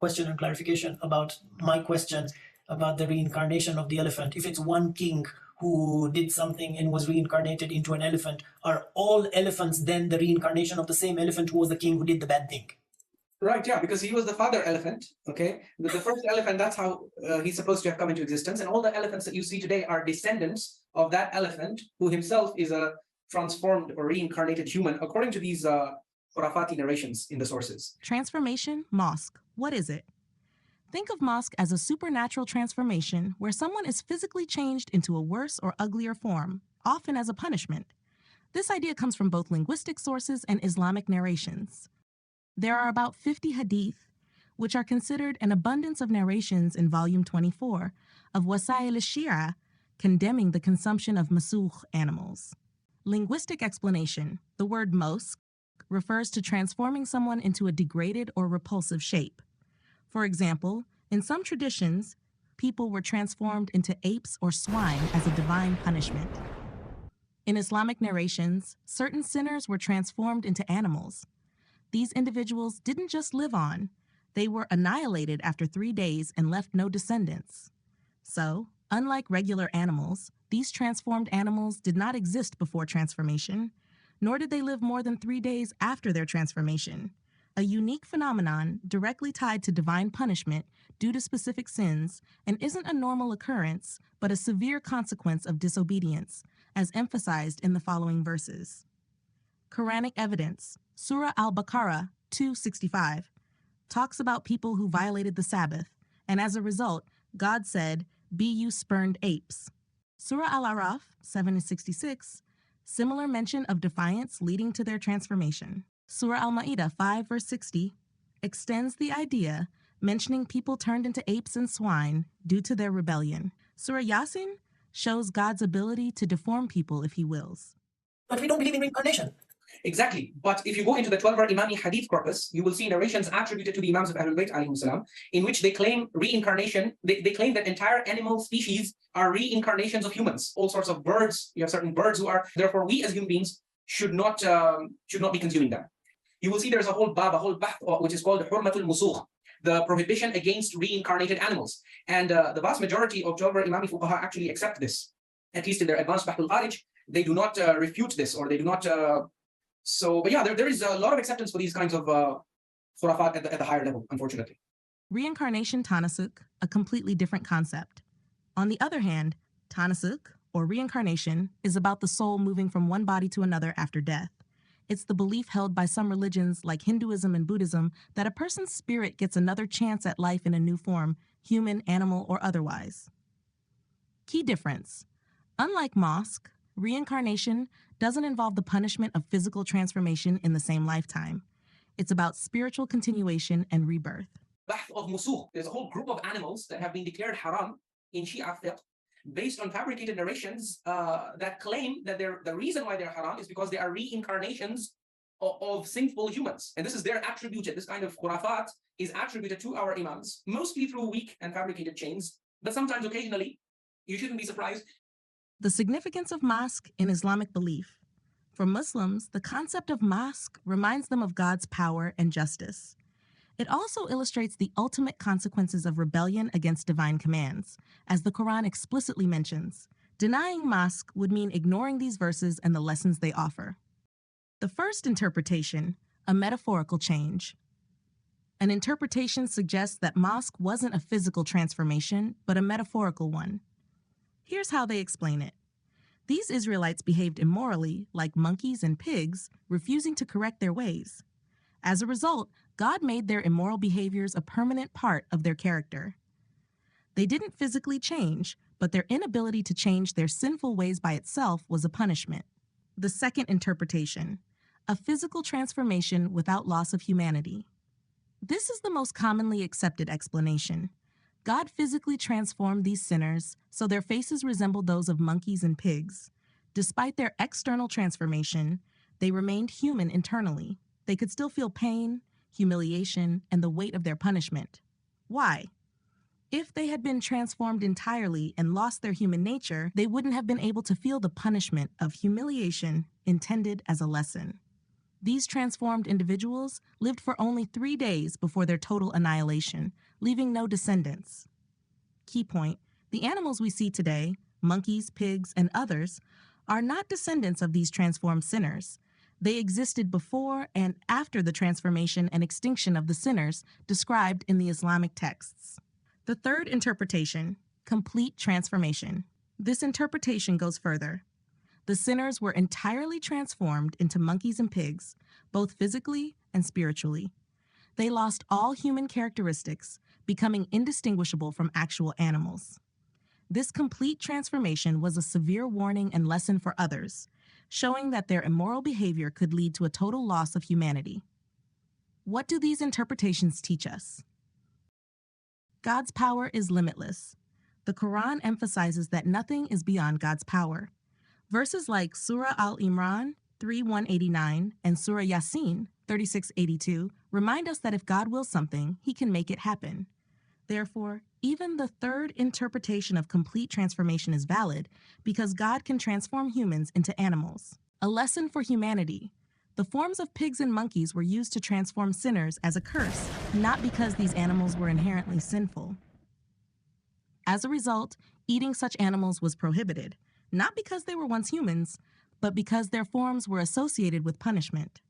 question and clarification about my question about the reincarnation of the elephant. If it's one king who did something and was reincarnated into an elephant, are all elephants then the reincarnation of the same elephant who was the king who did the bad thing? Right, yeah, because he was the father elephant, okay? The first elephant, that's how he's supposed to have come into existence. And all the elephants that you see today are descendants of that elephant, who himself is a transformed or reincarnated human, according to these Khurafati narrations in the sources. Transformation, Moskh. What is it? Think of Moskh as a supernatural transformation where someone is physically changed into a worse or uglier form, often as a punishment. This idea comes from both linguistic sources and Islamic narrations. There are about 50 Hadeeth, which are considered an abundance of narrations in Volume 24 of Wasail al-Shia, condemning the consumption of masukh animals. Linguistic explanation. The word moskh refers to transforming someone into a degraded or repulsive shape. For example, in some traditions, people were transformed into apes or swine as a divine punishment. In Islamic narrations, certain sinners were transformed into animals. These individuals didn't just live on, they were annihilated after 3 days and left no descendants. So, unlike regular animals, these transformed animals did not exist before transformation, nor did they live more than 3 days after their transformation, a unique phenomenon directly tied to divine punishment due to specific sins and isn't a normal occurrence, but a severe consequence of disobedience, as emphasized in the following verses. Quranic evidence, Surah Al-Baqarah 265, talks about people who violated the Sabbath, and as a result, God said, "Be you spurned apes." Surah Al-Araf 766, similar mention of defiance leading to their transformation. Surah Al-Ma'idah 5 verse 60 extends the idea, mentioning people turned into apes and swine due to their rebellion. Surah Yasin shows God's ability to deform people if he wills. But we don't believe in reincarnation. Exactly. But if you go into the 12-ver Imami Hadith corpus, you will see narrations attributed to the Imams of Ahlul Bayt alayhim salam, in which they claim reincarnation. They claim that entire animal species are reincarnations of humans. All sorts of birds. You have certain birds who are, therefore we as human beings should not be consuming them. You will see there's a whole bab, a whole bahth, which is called Hurmatul Musukh, the prohibition against reincarnated animals. And the vast majority of 12-ver Imami Fuqaha actually accept this. At least in their advanced Bahth al-Kharij, they do not refute this, or they do not... but yeah, there is a lot of acceptance for these kinds of khurafat at the higher level, unfortunately. Reincarnation Tanasuk, a completely different concept. On the other hand, Tanasuk, or reincarnation, is about the soul moving from one body to another after death. It's the belief held by some religions, like Hinduism and Buddhism, that a person's spirit gets another chance at life in a new form, human, animal, or otherwise. Key difference. Unlike Moskh, reincarnation doesn't involve the punishment of physical transformation in the same lifetime. It's about spiritual continuation and rebirth. Bahth of Musukh. There's a whole group of animals that have been declared haram in Shia fiqh based on fabricated narrations that claim that the reason why they're haram is because they are reincarnations of sinful humans. And this is their attributed, this kind of khurafat is attributed to our imams, mostly through weak and fabricated chains, but sometimes occasionally, you shouldn't be surprised. The significance of Moskh in Islamic belief. For Muslims, the concept of Moskh reminds them of God's power and justice. It also illustrates the ultimate consequences of rebellion against divine commands, as the Quran explicitly mentions. Denying Moskh would mean ignoring these verses and the lessons they offer. The first interpretation, a metaphorical change. An interpretation suggests that Moskh wasn't a physical transformation, but a metaphorical one. Here's how they explain it. These Israelites behaved immorally, like monkeys and pigs, refusing to correct their ways. As a result, God made their immoral behaviors a permanent part of their character. They didn't physically change, but their inability to change their sinful ways by itself was a punishment. The second interpretation, a physical transformation without loss of humanity. This is the most commonly accepted explanation. God physically transformed these sinners so their faces resembled those of monkeys and pigs. Despite their external transformation, they remained human internally. They could still feel pain, humiliation, and the weight of their punishment. Why? If they had been transformed entirely and lost their human nature, they wouldn't have been able to feel the punishment of humiliation intended as a lesson. These transformed individuals lived for only 3 days before their total annihilation, leaving no descendants. Key point: the animals we see today, monkeys, pigs, and others, are not descendants of these transformed sinners. They existed before and after the transformation and extinction of the sinners described in the Islamic texts. The third interpretation, complete transformation. This interpretation goes further. The sinners were entirely transformed into monkeys and pigs, both physically and spiritually. They lost all human characteristics, becoming indistinguishable from actual animals. This complete transformation was a severe warning and lesson for others, showing that their immoral behavior could lead to a total loss of humanity. What do these interpretations teach us? God's power is limitless. The Quran emphasizes that nothing is beyond God's power. Verses like Surah Al-Imran 3:189 and Surah Yasin 36:82 remind us that if God wills something, He can make it happen. Therefore, even the third interpretation of complete transformation is valid because God can transform humans into animals. A lesson for humanity. The forms of pigs and monkeys were used to transform sinners as a curse, not because these animals were inherently sinful. As a result, eating such animals was prohibited, not because they were once humans, but because their forms were associated with punishment.